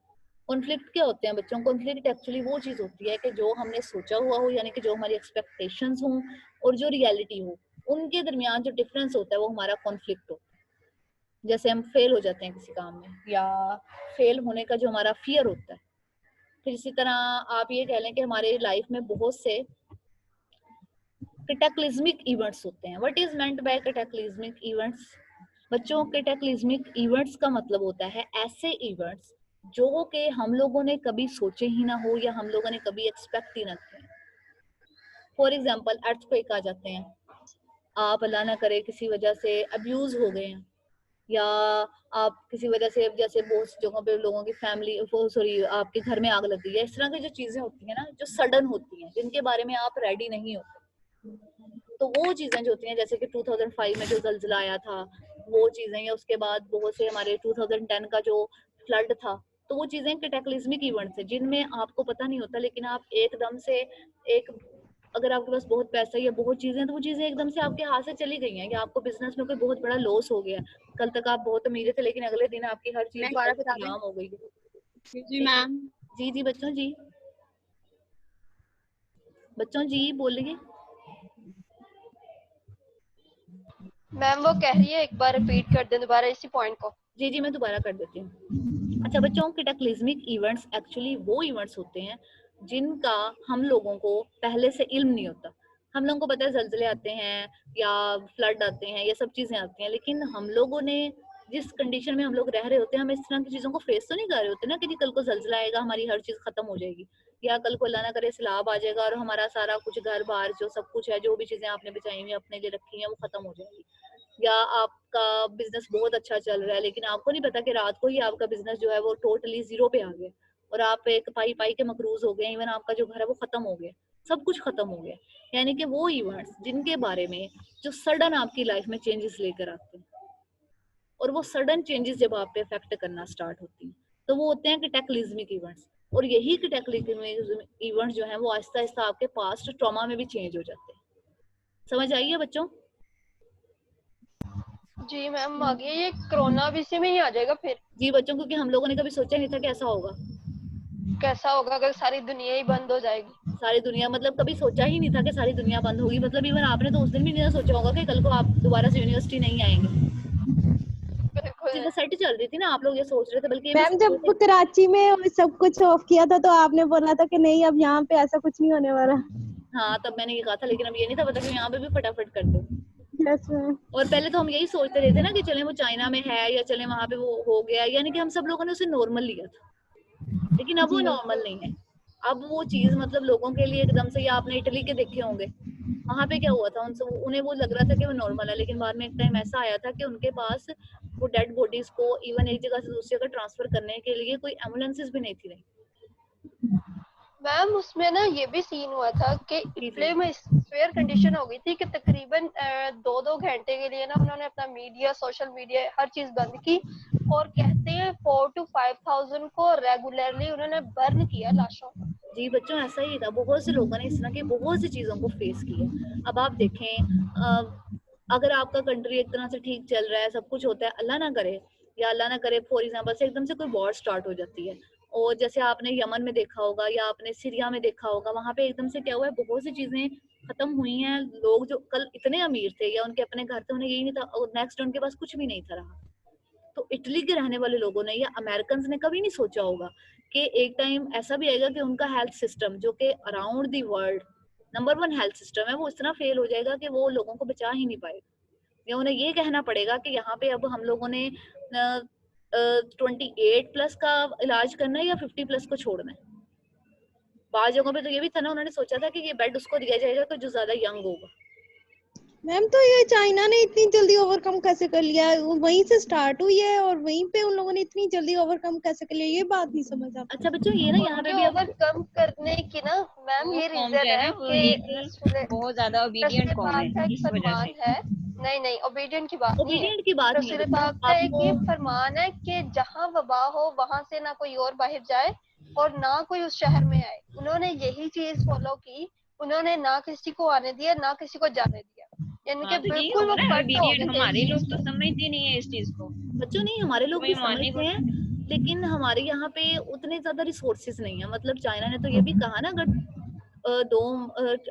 कॉन्फ्लिक्ट क्या होते हैं बच्चों, कॉन्फ्लिक्ट एक्चुअली वो चीज होती है कि जो हमने सोचा हुआ हो, यानी कि जो हमारी एक्सपेक्टेशंस हो और जो रियलिटी हो, उनके दरमियान जो डिफरेंस होता है वो हमारा कॉन्फ्लिक्ट होता है। जैसे हम फेल हो जाते हैं किसी काम में, या फेल होने का जो हमारा फियर होता है। फिर इसी तरह आप ये कह लें कि हमारे लाइफ में बहुत से कैटाक्लिज्मिक इवेंट्स होते हैं। What is meant by cataclysmic events? बच्चों, कैटाक्लिज्मिक इवेंट्स का मतलब होता है ऐसे इवेंट्स जो कि हम लोगों ने कभी सोचे ही ना हो या हम लोगों ने कभी एक्सपेक्ट ही ना किए। फॉर एग्जाम्पल अर्थक्वेक आ जाते हैं, आप अल्लाह ना करे किसी वजह से अब्यूज हो गए हैं, या आप किसी वजह से, जैसे बहुत सी जगहों पे लोगों की फैमिली सॉरी आपके घर में आग लग गई है। इस तरह की जो चीजें होती है ना, जो सडन होती हैं, जिनके बारे में आप रेडी नहीं होते, तो वो चीजें जो होती हैं, जैसे कि 2005 में जो जलजिला आया था, वो चीजें, या उसके बाद बहुत से हमारे 2010 का जो फ्लड था, तो वो चीजें कैटेक्लिज्मिक इवेंट्स है जिनमें आपको पता नहीं होता, लेकिन आप एकदम से एक, अगर आपके पास बहुत पैसा या बहुत चीजें हैं तो वो चीजें एकदम से आपके हाथ से चली गई हैं, या आपको बिजनेस में कोई बहुत बड़ा लॉस हो गया। कल तक आप बहुत अमीर थे लेकिन अगले दिन आपकी हर चीज मैं जो है दोबारा वो बता दें। नीलाम हो गई है। जी जी मैम। जी जी बच्चों जी, बच्चों जी बोलिए। मैम वो कह रही है एक बार रिपीट कर दें दोबारा इसी पॉइंट को। जी जी मैं दोबारा कर देती हूँ। अच्छा बच्चों, कैटाक्लिज्मिक इवेंट्स एक्चुअली वो इवेंट्स होते हैं जिनका हम लोगों को पहले से इल्म नहीं होता। हम लोगों को पता है जलजले आते हैं या फ्लड आते हैं, ये सब चीजें आती हैं, लेकिन हम लोगों ने जिस कंडीशन में हम लोग रह रहे होते हैं, हम इस तरह की चीजों को फेस तो नहीं कर रहे होते ना कि जी कल को जलजला आएगा हमारी हर चीज खत्म हो जाएगी, या कल को अल्लाह ना करे सैलाब आ जाएगा और हमारा सारा कुछ घर बार जो सब कुछ है, जो भी चीजें आपने बचाई हुई अपने लिए रखी हैं वो खत्म हो जाएगी। या आपका बिजनेस बहुत अच्छा चल रहा है लेकिन आपको नहीं पता कि रात को ही आपका बिजनेस जो है वो टोटली जीरो पे आ गया और आप एक पाई पाई के मकरूज हो गए, इवन आपका जो घर है वो खत्म हो गया, सब कुछ खत्म हो गया। यानी कि वो इवेंट्स जिनके बारे में जो सडन आपकी लाइफ में चेंजेस लेकर आते हैं, और वो सडन चेंजेस जब आप पे इफेक्ट करना स्टार्ट होती हैं, तो वो होते हैं कैटेक्लिज्मिक इवेंट्स। और यही कैटेक्लिज्मिक इवेंट्स जो है वो आहिस्ता आहिस्ता आपके पास्ट ट्रॉमा में भी चेंज हो जाते हैं। समझ आई है बच्चों? जी मैम आगे ये कोरोना भी इसी में ही आ जाएगा फिर? जी बच्चों, क्योंकि हम लोगों ने कभी सोचा नहीं था कि ऐसा होगा। कैसा होगा अगर सारी दुनिया ही बंद हो जाएगी? सारी दुनिया मतलब कभी सोचा ही नहीं था कि सारी दुनिया बंद होगी। मतलब इवन आपने तो उस दिन भी नहीं सोचा होगा कि कल को आप दोबारा से यूनिवर्सिटी नहीं आएंगे। बिल्कुल। चीजें सेट चल रही थी ना, आप लोग ये सोच रहे थे, बल्कि ये भी मैम सोच जब रहे थे। कराची में सब कुछ ऑफ किया था तो आपने बोला था कि नहीं अब यहाँ पे ऐसा कुछ नहीं होने वाला। हाँ तब मैंने ये कहा था, लेकिन अब ये नहीं था पता कि यहाँ पे भी फटाफट कर दो। Yes ma'am. और पहले तो हम यही सोचते रहते ना कि चले वो चाइना में है या चले वहां पे वो हो गया, यानी कि हम सब लोगों ने उसे नॉर्मल लिया था, लेकिन अब वो जी नॉर्मल नहीं है। अब वो चीज मतलब लोगों के लिए एकदम से, या आपने इटली के देखे होंगे, वहां पे क्या हुआ था उनसे, उन्हें वो लग रहा था कि वो नॉर्मल है, लेकिन बाद में एक टाइम ऐसा आया था कि उनके पास वो डेड बॉडीज को इवन एक जगह से दूसरी जगह ट्रांसफर करने के लिए कोई एम्बुलेंसेस भी नहीं थी रही। मैम उसमें ना ये भी सीन हुआ था कि जी इटली में स्वेयर कंडीशन हो गई थी कि तकरीबन 2-2 घंटे के लिए ना उन्होंने अपना मीडिया, सोशल मीडिया हर चीज बंद की, और कहते हैं 4 to 5,000 को रेगुलरली उन्होंने बर्न किया लाशों को। जी बच्चों, ऐसा ही था, बहुत से लोगों ने इस तरह की बहुत सी चीजों को फेस किया। अब आप देखें, अगर आपका कंट्री एक तरह से ठीक चल रहा है, सब कुछ होता है, अल्लाह ना करे, या अल्लाह ना करे फॉर एग्जाम्पल से एकदम से कोई वॉर स्टार्ट हो जाती है और जैसे आपने यमन में देखा होगा या आपने सीरिया में देखा होगा, वहां पे एकदम से क्या हुआ है, बहुत सी चीजें खत्म हुई हैं। लोग जो कल इतने अमीर थे या उनके अपने घर थे, उन्हें यही नहीं था, और नेक्स्ट उनके पास कुछ भी नहीं था रहा। तो इटली के रहने वाले लोगों ने या अमेरिकन ने कभी नहीं सोचा होगा कि एक टाइम ऐसा भी आएगा कि उनका हेल्थ सिस्टम, जो कि around the world number 1 health system है, वो इतना फेल हो जाएगा कि वो लोगों को बचा ही नहीं पाएगा। या उन्हें ये कहना पड़ेगा कि यहाँ पे अब हम लोगों ने 28+ का इलाज करना है या 50+ को छोड़ना है। बाद जगहों पे तो ये भी था ना, उन्होंने सोचा था कि ये बेड उसको दिया जाएगा तो जो ज्यादा यंग होगा। मैम तो ये चाइना ने इतनी जल्दी ओवरकम कैसे कर लिया? वहीं से स्टार्ट हुई है और वहीं पे उन लोगों ने इतनी जल्दी ओवरकम कैसे कर लिया, ये बात नहीं समझ आता। अच्छा बच्चों, ये ना यहाँ पे भी अब ओवरकम करने की ना मैम ये कौम रीजन जो है है ना वो कि एक बहुत ज्यादा ओबीडियंट कौम पाक का है, एक इस वजह फरमान से। है। नहीं नहीं, ओबीडियंट की बात नहीं है। ओबीडियंट की बात नहीं है रसूल बच्चों, पाक का एक आपको ये फरमान है कि जहाँ वबा हो वहां से ना कोई और बाहर जाए और ना कोई उस शहर में आए। उन्होंने यही चीज फॉलो की, उन्होंने ना किसी को आने दिया ना किसी को जाने दिया, यानी कि हाँ, तो यही बिल्कुल वो होगा ना, कट हो ओबीडियंट। गए थे इस हमारे लोग चीज तो से। समझते नहीं है इस चीज को, बच्चों नहीं, हमारे लोग भी वही मानने समझते को। हैं, लेकिन हमारे यहाँ पे उतने ज्यादा रिसोर्सेज नहीं है। मतलब चाइना ने तो ये भी कहा ना, अगर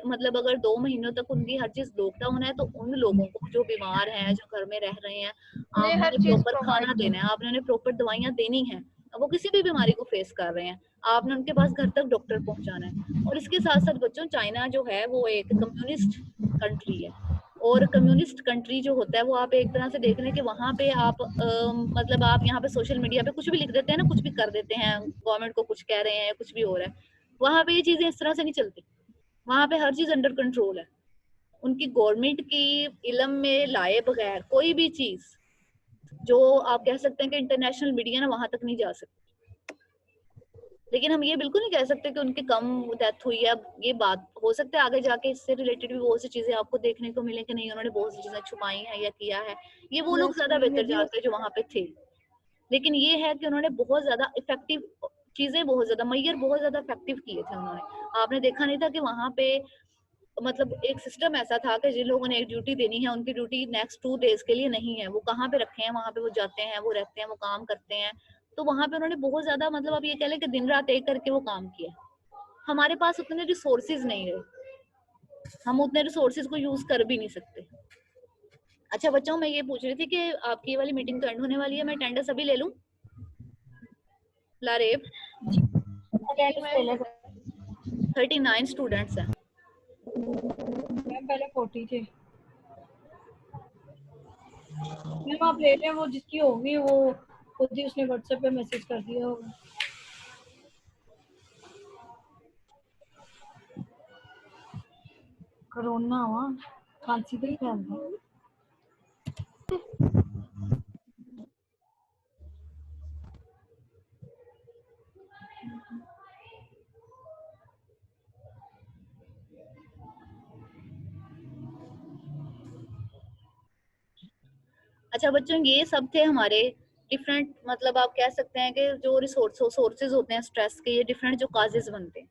मतलब अगर 2 महीनों तक उनकी हर चीज लॉकडाउन है, तो उन लोगों को जो बीमार हैं, जो घर में रह रहे हैं, उन्हें आपने हर उन्हें चीज प्रॉपर प्रोवाइड खाना की। देना है, आपने उन्हें प्रॉपर दवाइयाँ देनी है। अब वो किसी भी बीमारी को फेस कर रहे हैं, आपने उनके पास घर तक डॉक्टर पहुंचाना है। और इसके साथ साथ बच्चों, चाइना जो है वो एक कम्युनिस्ट कंट्री है। और कम्युनिस्ट कंट्री जो होता है, वो आप एक तरह से देख लें कि वहां पे आप मतलब आप यहाँ पे सोशल मीडिया पे कुछ भी लिख देते हैं ना, कुछ भी कर देते हैं, गवर्नमेंट को कुछ कह रहे हैं, कुछ भी हो रहा है। वहां पे ये चीजें इस तरह से नहीं चलती। वहां पे हर चीज अंडर कंट्रोल है। उनकी गवर्नमेंट की इलम में लाए बगैर कोई भी चीज, जो आप कह सकते हैं कि इंटरनेशनल मीडिया ना वहां तक नहीं जा सकती। लेकिन हम ये बिल्कुल नहीं कह सकते कि उनकी कम डेथ हुई है। अब ये बात हो सकता है आगे जाके इससे रिलेटेड भी बहुत सी चीजें आपको देखने को मिले कि नहीं, उन्होंने बहुत सी चीजें छुपाई हैं या किया है। ये वो लोग ज्यादा बेहतर जानते हैं जो वहां पे थे। लेकिन ये है कि उन्होंने बहुत ज्यादा इफेक्टिव चीजें, बहुत ज्यादा मैयर, बहुत ज्यादा इफेक्टिव किए थे उन्होंने। आपने देखा नहीं था कि वहां पे मतलब एक सिस्टम ऐसा था कि जिन लोगों ने एक ड्यूटी देनी है, उनकी ड्यूटी नेक्स्ट 2 डेज के लिए नहीं है। वो कहाँ पे रखे हैं, वहां पे वो जाते हैं, वो रहते हैं, वो काम करते हैं। तो वहां पे उन्होंने बहुत ज्यादा, मतलब आप ये कह लें कि दिन रात एक करके वो काम किया। हमारे पास उतने रिसोर्सेज नहीं रहे, हम उतने रिसोर्सेज को यूज कर भी नहीं सकते। अच्छा बच्चों, मैं ये पूछ रही थी कि आपकी ये वाली मीटिंग तो एंड होने वाली है, मैं अटेंडेंस अभी ले लूं? लारेब, 39 स्टूडेंट्स हैं। मैम पहले 40 थे मैम, आप ले लें, वो जिसकी होगी वो खुद ही उसने व्हाट्सएप पे मैसेज कर दिया होगा। कोरोना हुआ, खांसी भी फैल गई। अच्छा बच्चों, ये सब थे हमारे डिफरेंट, मतलब आप कह सकते हैं कि जो सोर्सेज होते हैं स्ट्रेस के, ये डिफरेंट जो काजेज बनते हैं।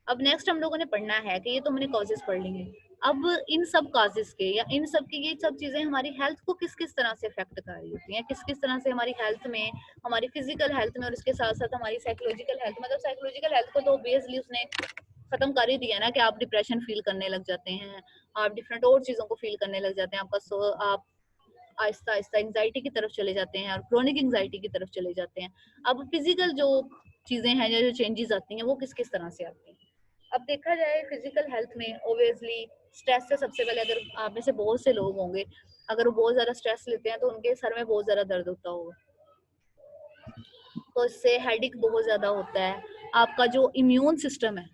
अब नेक्स्ट हम लोगों ने पढ़ना है कि ये तो हमने कॉजेज पढ़ लिए। अब इन सब काजेज के या इन सब की ये सब चीजें हमारी हेल्थ को किस किस तरह से अफेक्ट कर रही होती हैं, किस किस तरह से हमारी हेल्थ में, हमारी फिजिकल हेल्थ में, और इसके साथ साथ हमारी साइकोलॉजिकल हेल्थ। मतलब साइकोलॉजिकल हेल्थ को तो ऑब्वियसली उसने खत्म कर ही दिया ना, कि आप डिप्रेशन फील करने लग जाते हैं, आप डिफरेंट और चीजों को फील करने लग जाते हैं, आप आहिस्ता आहिस्ता एंजाइटी की तरफ चले जाते हैं और क्रोनिक एंजाइटी की तरफ चले जाते हैं। अब फिजिकल जो चीजें हैं, जो चेंजेस आती हैं, वो किस किस तरह से आती हैं? अब देखा जाए फिजिकल हेल्थ में, ओबियसली स्ट्रेस से सबसे पहले, अगर आप में से बहुत से लोग होंगे, अगर वो बहुत ज्यादा स्ट्रेस लेते हैं तो उनके सर में बहुत ज्यादा दर्द होता होगा, तो इससे हेडेक बहुत ज्यादा होता है। आपका जो इम्यून सिस्टम है,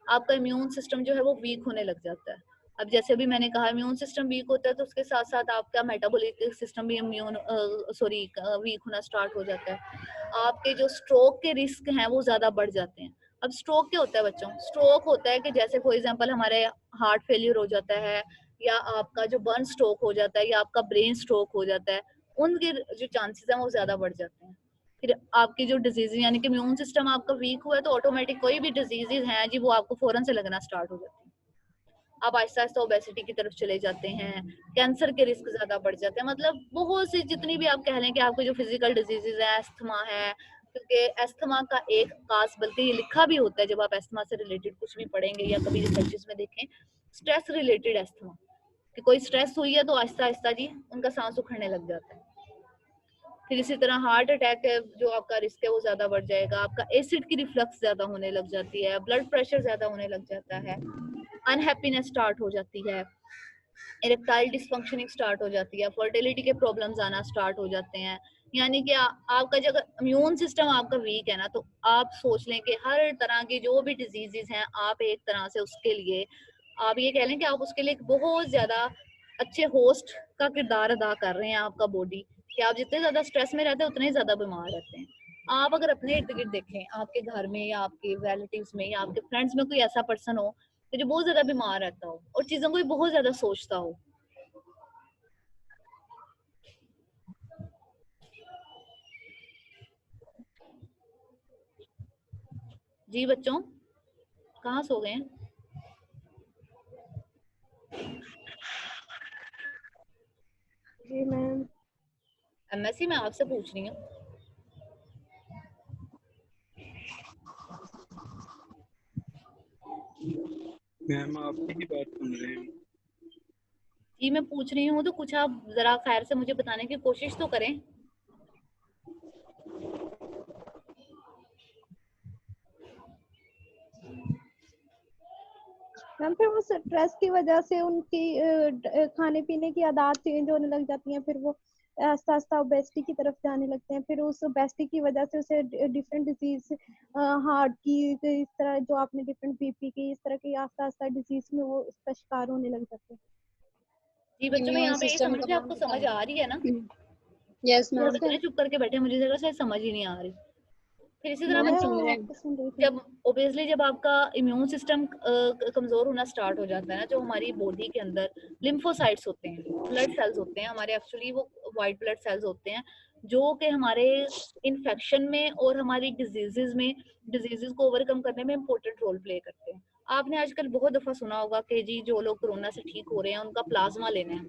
आपका इम्यून सिस्टम जो है वो वीक होने लग जाता है। अब जैसे अभी मैंने कहा, इम्यून सिस्टम वीक होता है तो उसके साथ साथ आपका मेटाबॉलिक सिस्टम भी वीक होना स्टार्ट हो जाता है। आपके जो स्ट्रोक के रिस्क हैं वो ज्यादा बढ़ जाते हैं। अब स्ट्रोक क्या होता है बच्चों? स्ट्रोक होता है कि जैसे फॉर एग्जांपल हमारे हार्ट फेलियर हो जाता है, या आपका जो बर्न स्ट्रोक हो जाता है, या आपका ब्रेन स्ट्रोक हो जाता है, उनके जो चांसेस हैं वो ज्यादा बढ़ जाते हैं। फिर आपकी जो डिजीज, यानी कि इम्यून सिस्टम आपका वीक हुआ है तो ऑटोमेटिक कोई भी डिजीजेज हैं जी, वो आपको फौरन से लगना स्टार्ट हो जाती है। आप आहिस्ता आहिस्ता ओबेसिटी की तरफ चले जाते हैं, कैंसर के रिस्क ज्यादा बढ़ जाते हैं। मतलब बहुत सी, जितनी भी आप कह लें कि आपके जो फिजिकल डिजीजेज है, अस्थमा है, क्योंकि एस्थमा का एक खास, बल्कि ये लिखा भी होता है जब आप एस्थमा से रिलेटेड कुछ भी पढ़ेंगे या कभी रिसर्चेस में देखें, स्ट्रेस रिलेटेड एस्थमा, कि कोई स्ट्रेस हुई है तो आहिस्ता आहिस्ता जी उनका सांस उखड़ने लग जाता है। फिर इसी तरह हार्ट अटैक है, जो आपका रिस्क है वो ज्यादा बढ़ जाएगा, आपका एसिड की रिफ्लक्स ज्यादा होने लग जाती है, ब्लड प्रेशर ज्यादा होने लग जाता है, अनहैप्पीनेस स्टार्ट हो जाती है, इरेक्टाइल डिसफंक्शनिंग स्टार्ट हो जाती है, फर्टिलिटी के प्रॉब्लम्स आना स्टार्ट हो जाते हैं। यानी कि आपका जब इम्यून सिस्टम आपका वीक है ना, तो आप सोच लें कि हर तरह की जो भी डिजीजेस हैं, आप एक तरह से उसके लिए, आप ये कह लें कि आप उसके लिए एक बहुत ज्यादा अच्छे होस्ट का किरदार अदा कर रहे हैं आपका बॉडी, कि आप जितने ज्यादा स्ट्रेस में रहते हैं उतने ही ज्यादा बीमार रहते हैं। आप अगर अपने इर्द गिर्द देखें, आपके घर में या आपके रिलेटिव्स में या आपके फ्रेंड्स में कोई ऐसा पर्सन हो कि जो बहुत ज्यादा बीमार रहता हो और चीजों को भी बहुत ज्यादा सोचता हो, जी बच्चों कहाँ सो गए हैं? जी मैम। एमएससी मैं आपसे पूछ रही हूँ। मैम आपकी ही बात सुन रहे हैं। जी मैं पूछ रही हूँ तो कुछ आप जरा खैर से मुझे बताने की कोशिश तो करें। मैम फिर वो स्ट्रेस की वजह से उनकी खाने पीने की आदत चेंज होने लग जाती हैं, फिर वो आस्ता आस्ता ओबेसिटी की तरफ जाने लगते हैं, फिर उस ओबेसिटी की वजह से उसे डिफरेंट डिजीज, हार्ट की, इस तरह जो आपने डिफरेंट बीपी की, इस तरह की आस्ता आस्ता डिजीज में वो इसका शिकार होने लग जाते हैं। जी बच्चों मैं यहाँ पे ये समझ रही हूँ, आपको समझ आ रही है ना? यस थोड़ा मैम। इतने चुप करके बैठे, मुझे जरा से समझ ही नहीं आ रही। फिर इसी तरह मैं बच्चों आपको सुन रही थी। जब ओबियसली जब आपका इम्यून सिस्टम कमजोर होना स्टार्ट हो जाता है ना, जो हमारी बॉडी के अंदर लिम्फोसाइट्स होते हैं, ब्लड सेल्स होते हैं हमारे, एक्चुअली वो वाइट ब्लड सेल्स होते हैं जो कि हमारे इन्फेक्शन में और हमारी डिजीजेस को ओवरकम करने में इंपॉर्टेंट रोल प्ले करते हैं। आपने आजकल बहुत दफा सुना होगा कि जी जो लोग कोरोना से ठीक हो रहे हैं उनका प्लाज्मा लेना है,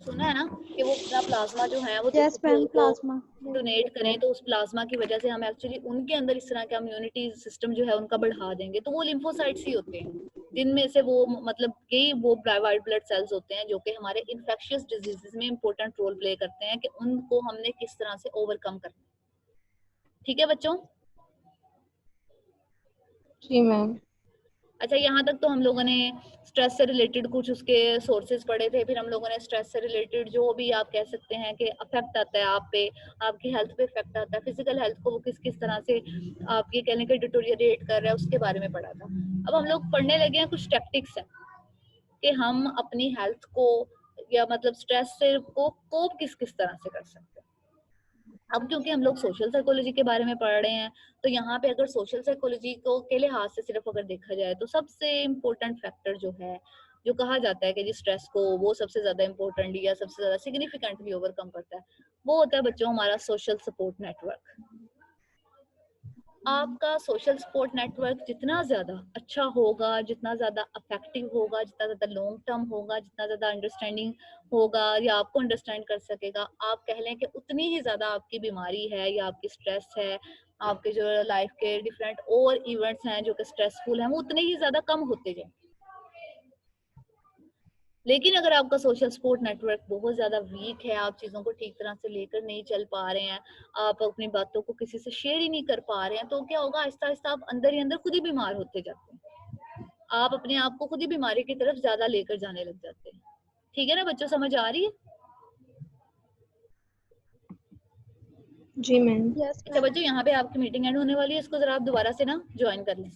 सुना है ना कि वो अपना प्लाज्मा जो है वो यस मैम, प्लाज्मा डोनेट करें, तो उस प्लाज्मा की वजह से हम एक्चुअली उनके अंदर इस तरह का इम्यूनिटी सिस्टम जो है उनका बढ़ा देंगे। तो वो लिम्फोसाइट्स ही होते हैं जिनमें से वो मतलब कि वो वाइट ब्लड सेल्स होते हैं जो कि हमारे इन्फेक्शियस डिजीजेस में इंपॉर्टेंट रोल प्ले करते हैं कि उनको हमने किस तरह से ओवरकम करना। ठीक है बच्चों? जी मैम। अच्छा, यहाँ तक तो हम लोगों ने स्ट्रेस से रिलेटेड कुछ उसके सोर्सेज पढ़े थे, फिर हम लोगों ने स्ट्रेस से रिलेटेड जो भी आप कह सकते हैं कि अफेक्ट आता है आप पे, आपकी हेल्थ पे इफेक्ट आता है, फिजिकल हेल्थ को वो किस किस तरह से आप ये कहने के डिटोरिएट कर रहा है, उसके बारे में पढ़ा था। अब हम लोग पढ़ने लगे हैं कुछ टैक्टिक्स हैं कि हम अपनी हेल्थ को या मतलब स्ट्रेस से को कोप किस किस तरह से कर सकते हैं। अब क्योंकि हम लोग सोशल साइकोलॉजी के बारे में पढ़ रहे हैं, तो यहाँ पे अगर सोशल साइकोलॉजी को के लिहाज से सिर्फ अगर देखा जाए तो सबसे इम्पोर्टेंट फैक्टर जो है, जो कहा जाता है कि जिस स्ट्रेस को वो सबसे ज्यादा इम्पोर्टेंट या सबसे ज्यादा सिग्निफिकेंटली ओवरकम करता है, वो होता है बच्चों हमारा सोशल सपोर्ट नेटवर्क। आपका सोशल सपोर्ट नेटवर्क जितना ज्यादा अच्छा होगा, जितना ज्यादा इफेक्टिव होगा, जितना ज्यादा लॉन्ग टर्म होगा, जितना ज्यादा अंडरस्टैंडिंग होगा या आपको अंडरस्टैंड कर सकेगा, आप कह लें कि उतनी ही ज्यादा आपकी बीमारी है या आपकी स्ट्रेस है, आपके जो लाइफ के डिफरेंट और इवेंट्स हैं जो कि स्ट्रेसफुल हैं, वो उतने ही ज्यादा कम होते जाए। लेकिन अगर आपका सोशल सपोर्ट नेटवर्क बहुत ज्यादा वीक है, आप चीजों को ठीक तरह से लेकर नहीं चल पा रहे हैं, आप अपनी बातों को किसी से शेयर ही नहीं कर पा रहे हैं, तो क्या होगा, आहिस्ता आहिस्ता आप अंदर ही अंदर खुद ही बीमार होते जाते हैं, आप अपने आप को खुद ही बीमारी की तरफ ज्यादा लेकर जाने लग जाते हैं। ठीक है ना बच्चों, समझ आ रही है? जी मैम। अच्छा बच्चों, यहाँ पे आपकी मीटिंग एंड होने वाली है, इसको जरा आप दोबारा से ना ज्वाइन कर लें।